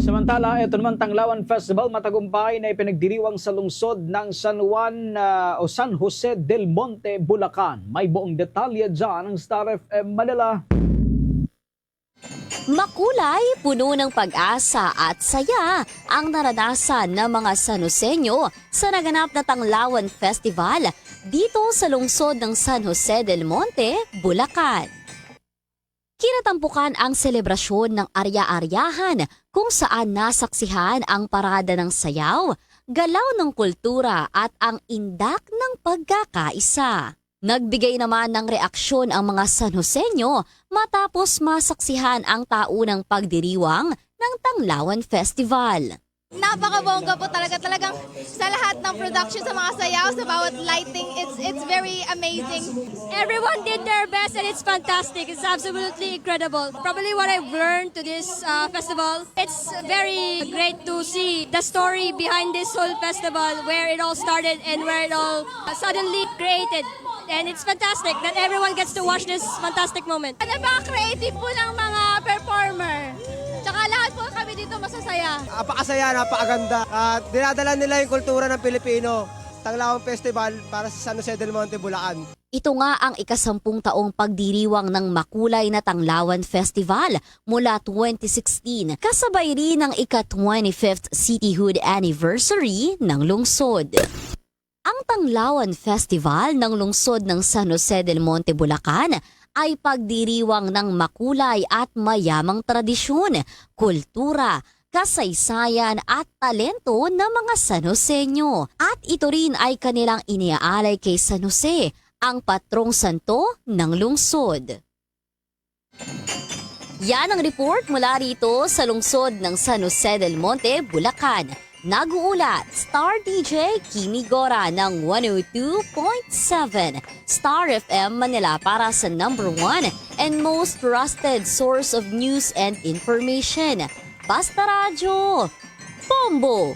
Samantala, ito naman Tanglawan Festival matagumpay na ipinagdiriwang sa lungsod ng San Juan o San Jose del Monte, Bulacan. May buong detalye dyan ng Star FM Manila. Makulay, puno ng pag-asa at saya ang naranasan ng mga San Joseño sa naganap na Tanglawan Festival dito sa lungsod ng San Jose del Monte, Bulacan. Kinatampukan ang selebrasyon ng arya-aryahan kung saan nasaksihan ang parada ng sayaw, galaw ng kultura at ang indak ng pagkakaisa. Nagbigay naman ng reaksyon ang mga San Joseño matapos masaksihan ang taunang pagdiriwang ng Tanglawan Festival. Napakabongga po talagang sa lahat ng production, sa mga sayaw, sa bawat lighting, it's very amazing. Everyone did their best and it's fantastic. It's absolutely incredible. Probably what I've learned to this festival, it's very great to see the story behind this whole festival, where it all started and where it all suddenly created. And it's fantastic that everyone gets to watch this fantastic moment. Napaka-creative po ng mga performer. Tsaka lahat po kami dito masasaya. Napakasaya, napakaganda. At dinadala nila yung kultura ng Pilipino. Tanglawan Festival para sa San Jose del Monte, Bulacan. Ito nga ang ika-10 taong pagdiriwang ng makulay na Tanglawan Festival mula 2016, kasabay rin ng ika-25th Cityhood Anniversary ng lungsod. Ang Tanglawan Festival ng lungsod ng San Jose del Monte, Bulacan ay pagdiriwang ng makulay at mayamang tradisyon, kultura, kasaysayan at talento ng mga San Joseño. At ito rin ay kanilang iniaalay kay San Jose, ang patrong santo ng lungsod. Yan ang report mula rito sa lungsod ng San Jose del Monte, Bulacan. Nag-uulat, Star DJ Kimi Gora ng 102.7 Star FM Manila para sa #1 and most trusted source of news and information. Basta Radyo, Bombo!